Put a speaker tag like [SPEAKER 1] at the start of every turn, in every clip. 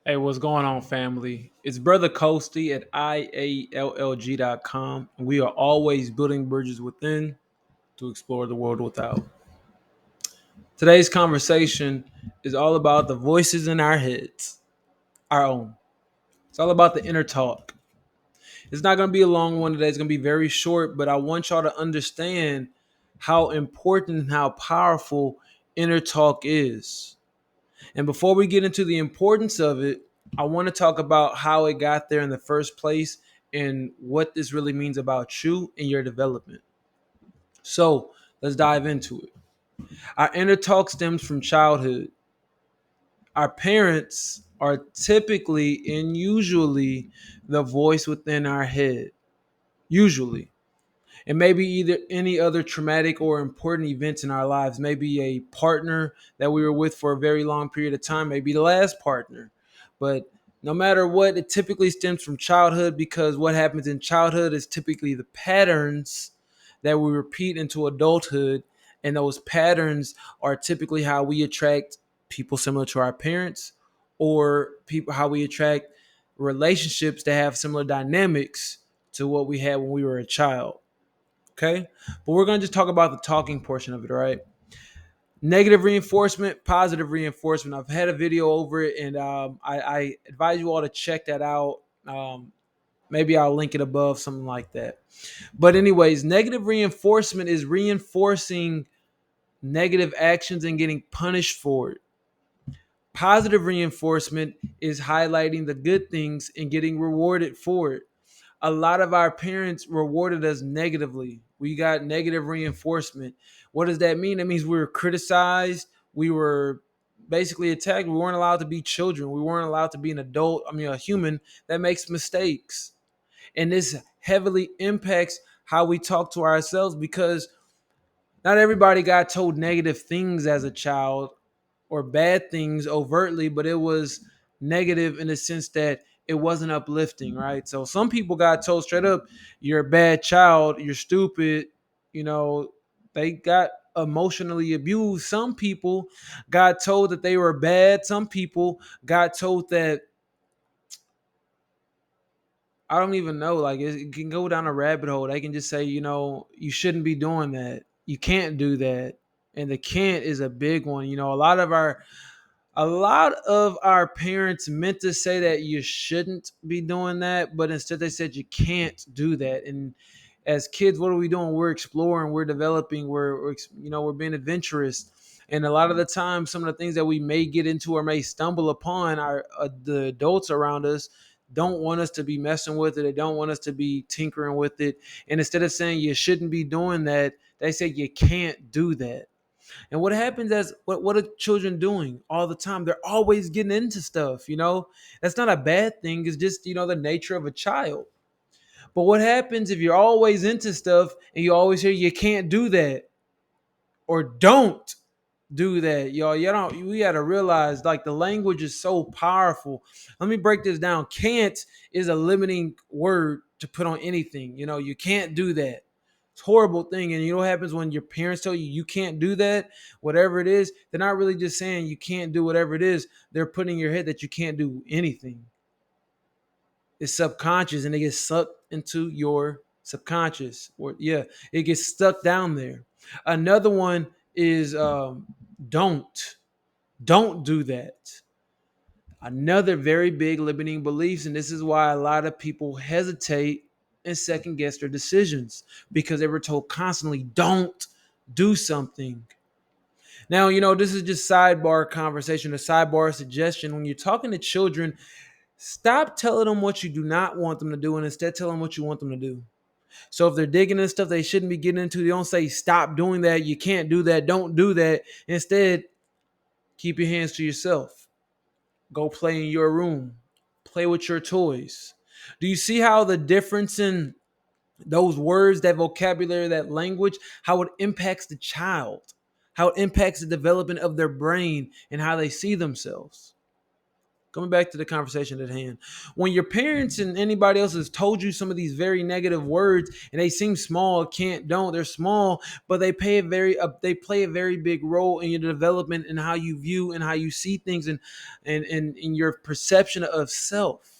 [SPEAKER 1] Hey, what's going on, family? It's Brother Coasty at IALLG.com, and we are always building bridges within to explore the world without. Today's conversation is all about the voices in our heads, our own. It's all about the inner talk. It's not going to be a long one today, it's going to be very short, but I want y'all to understand how important and how powerful inner talk is. And before we get into the importance of it, I want to talk about how it got there in the first place and what this really means about you and your development. So let's dive into it. Our inner talk stems from childhood. Our parents are typically and usually the voice within our head. Usually. And maybe either any other traumatic or important events in our lives. Maybe a partner that we were with for a very long period of time, maybe the last partner. But no matter what, it typically stems from childhood, because what happens in childhood is typically the patterns that we repeat into adulthood. And those patterns are typically how we attract people similar to our parents, or people how we attract relationships that have similar dynamics to what we had when we were a child. Okay. But we're going to just talk about the talking portion of it, right? Negative reinforcement, positive reinforcement. I've had a video over it, and I advise you all to check that out. Maybe I'll link it above, something like that. But, anyways, negative reinforcement is reinforcing negative actions and getting punished for it. Positive reinforcement is highlighting the good things and getting rewarded for it. A lot of our parents rewarded us negatively. We got negative reinforcement. What does that mean? That means we were criticized. We were basically attacked. We weren't allowed to be children. We weren't allowed to be an adult, a human that makes mistakes. And this heavily impacts how we talk to ourselves, because not everybody got told negative things as a child, or bad things overtly, but it was negative in the sense that it wasn't uplifting, right? So some people got told straight up, you're a bad child, you're stupid, they got emotionally abused. Some people got told that they were bad. Some people got told that, I don't even know, like it can go down a rabbit hole. They can just say, you shouldn't be doing that. You can't do that. And the can't is a big one. A lot of our parents meant to say that you shouldn't be doing that, but instead they said you can't do that. And as kids, what are we doing? We're exploring, we're developing, we're being adventurous. And a lot of the time, some of the things that we may get into or may stumble upon, the adults around us don't want us to be messing with it. They don't want us to be tinkering with it. And instead of saying you shouldn't be doing that, they say you can't do that. And what happens as what are children doing all the time? They're always getting into stuff, That's not a bad thing. It's just, the nature of a child. But what happens if you're always into stuff and you always hear you can't do that, or don't do that, y'all? We gotta realize, like, the language is so powerful. Let me break this down. Can't is a limiting word to put on anything. You can't do that. It's a horrible thing. And you know what happens when your parents tell you can't do that, whatever it is? They're not really just saying you can't do whatever it is. They're putting in your head that you can't do anything. It's subconscious, and it gets sucked into your subconscious. Or it gets stuck down there. Another one is don't do that. Another very big limiting beliefs, and this is why a lot of people hesitate and second guess their decisions, because they were told constantly, don't do something. Now, this is just sidebar conversation, a sidebar suggestion. When you're talking to children, stop telling them what you do not want them to do, and instead tell them what you want them to do. So if they're digging in stuff they shouldn't be getting into, you don't say stop doing that, you can't do that, don't do that. Instead, keep your hands to yourself. Go play in your room. Play with your toys. Do you see how the difference in those words, that vocabulary, that language, how it impacts the child, how it impacts the development of their brain and how they see themselves? Coming back to the conversation at hand, when your parents and anybody else has told you some of these very negative words, and they seem small, can't, don't, they're small, but they they play a very big role in your development and how you view and how you see things, and in your perception of self.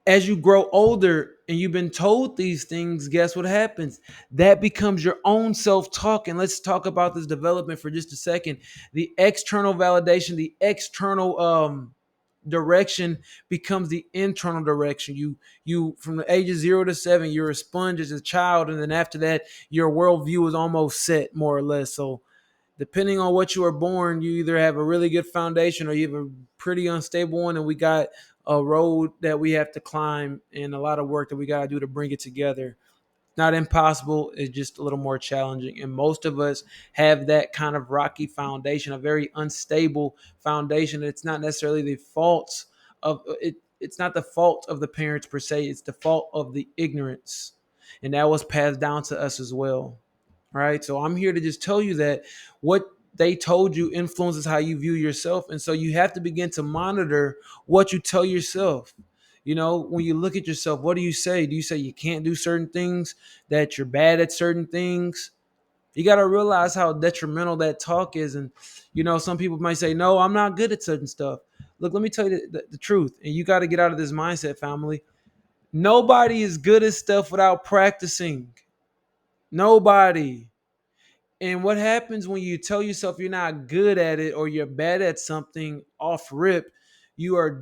[SPEAKER 1] As you grow older and you've been told these things, guess what happens? That becomes your own self-talk. And let's talk about this development for just a second. The external validation, the external direction becomes the internal direction. You from the age of 0 to 7, you're a sponge as a child, and then after that, your worldview is almost set, more or less. So depending on what you were born, you either have a really good foundation or you have a pretty unstable one, and we got a road that we have to climb and a lot of work that we got to do to bring it together. Not impossible, it's just a little more challenging. And most of us have that kind of rocky foundation, a very unstable foundation. It's not necessarily the fault of it. It's not the fault of the parents per se. It's the fault of the ignorance. And that was passed down to us as well. Right. So I'm here to just tell you that what they told you influences how you view yourself. And so you have to begin to monitor what you tell yourself. You know, when you look at yourself, what do you say? Do you say you can't do certain things, that you're bad at certain things? You got to realize how detrimental that talk is. And, you know, some people might say, no, I'm not good at certain stuff. Look, let me tell you the truth. And you got to get out of this mindset, family. Nobody is good at stuff without practicing. Nobody. And what happens when you tell yourself you're not good at it or you're bad at something off rip, you're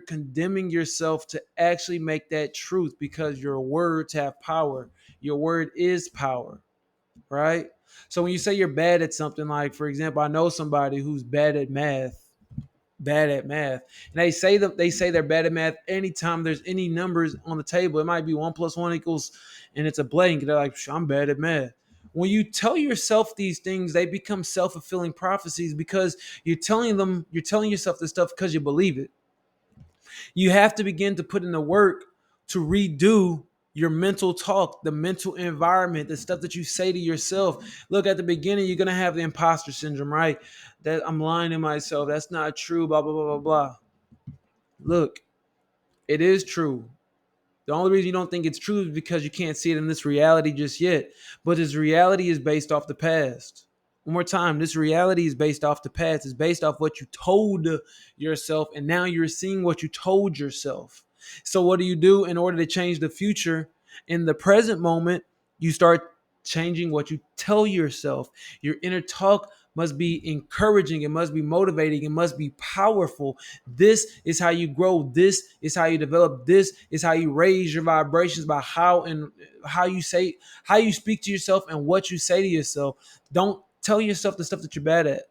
[SPEAKER 1] condemning yourself to actually make that truth, because your words have power. Your word is power, right? So when you say you're bad at something, like for example, I know somebody who's bad at math, and they say they're bad at math anytime there's any numbers on the table. It might be 1 + 1 = and it's a blank. They're like, I'm bad at math. When you tell yourself these things, they become self-fulfilling prophecies, because you're telling yourself this stuff because you believe it. You have to begin to put in the work to redo your mental talk, the mental environment, the stuff that you say to yourself. Look, at the beginning, you're going to have the imposter syndrome, right? That I'm lying to myself. That's not true, blah, blah, blah, blah, blah. Look, it is true. The only reason you don't think it's true is because you can't see it in this reality just yet. But this reality is based off the past. One more time, this reality is based off the past. It's based off what you told yourself, and now you're seeing what you told yourself. So what do you do in order to change the future? In the present moment, you start changing what you tell yourself. Your inner talk must be encouraging. It must be motivating. It must be powerful. This is how you grow. This is how you develop. This is how you raise your vibrations, by how you speak to yourself and what you say to yourself. Don't tell yourself the stuff that you're bad at.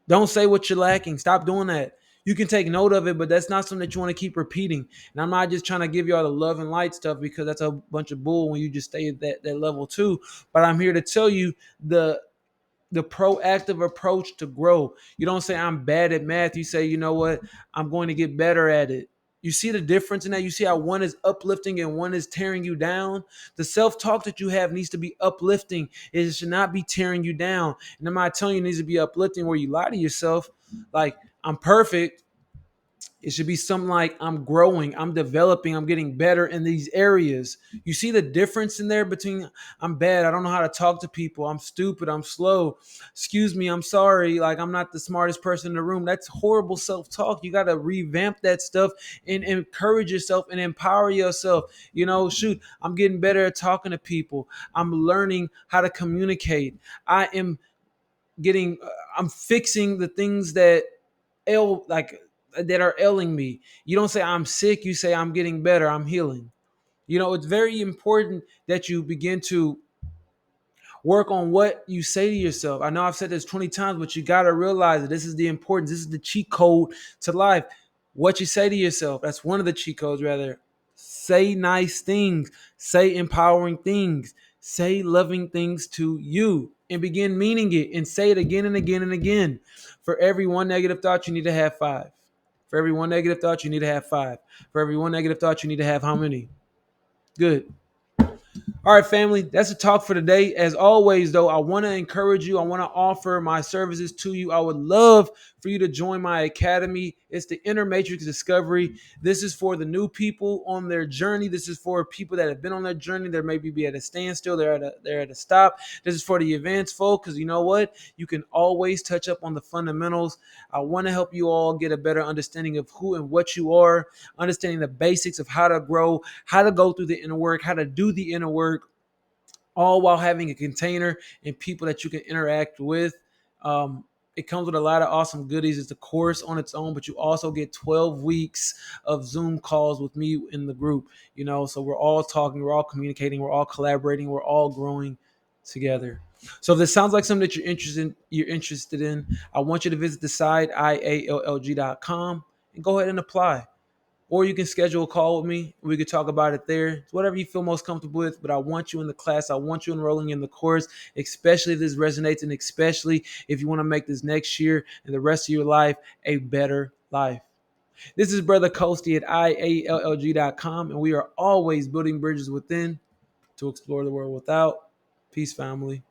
[SPEAKER 1] Don't say what you're lacking. Stop doing that. You can take note of it, but that's not something that you want to keep repeating. And I'm not just trying to give you all the love and light stuff, because that's a bunch of bull when you just stay at that level too. But I'm here to tell you the proactive approach to grow. You don't say I'm bad at math. You say, you know what? I'm going to get better at it. You see the difference in that? You see how one is uplifting and one is tearing you down? The self-talk that you have needs to be uplifting. It should not be tearing you down. And I'm not telling you it needs to be uplifting where you lie to yourself. Like, I'm perfect. It should be something like, I'm growing, I'm developing, I'm getting better in these areas. You see the difference in there between I'm bad, I don't know how to talk to people, I'm stupid, I'm slow, excuse me, I'm sorry, like I'm not the smartest person in the room. That's horrible self-talk. You got to revamp that stuff and encourage yourself and empower yourself. You know, shoot, I'm getting better at talking to people. I'm learning how to communicate. I'm fixing the things that that are ailing me. You don't say I'm sick, you say I'm getting better, I'm healing. You know, it's very important that you begin to work on what you say to yourself. I know I've said this 20 times, but you got to realize that this is the importance. This is the cheat code to life. What you say to yourself, that's one of the cheat codes, rather. Say nice things, say empowering things, say loving things to you, and begin meaning it, and say it again and again and again. For every one negative thought, you need to have 5. For every one negative thought, you need to have 5. For every one negative thought, you need to have how many? Good. All right, family, that's the talk for today. As always, though, I want to encourage you. I want to offer my services to you. I would love for you to join my academy. It's the Inner Matrix Discovery. This is for the new people on their journey. This is for people that have been on their journey. They maybe be at a standstill. They're at a stop. This is for the advanced folk, because you know what? You can always touch up on the fundamentals. I want to help you all get a better understanding of who and what you are, understanding the basics of how to grow, how to go through the inner work, how to do the inner work, all while having a container and people that you can interact with. It comes with a lot of awesome goodies. It's a course on its own, but you also get 12 weeks of Zoom calls with me in the group. So we're all talking, we're all communicating, we're all collaborating, we're all growing together. So if this sounds like something that you're interested in, I want you to visit the site IALLG.com and go ahead and apply. Or you can schedule a call with me. We could talk about it there. It's whatever you feel most comfortable with, but I want you in the class. I want you enrolling in the course, especially if this resonates, and especially if you want to make this next year and the rest of your life a better life. This is Brother Coasty at IALLG.com, and we are always building bridges within to explore the world without. Peace, family.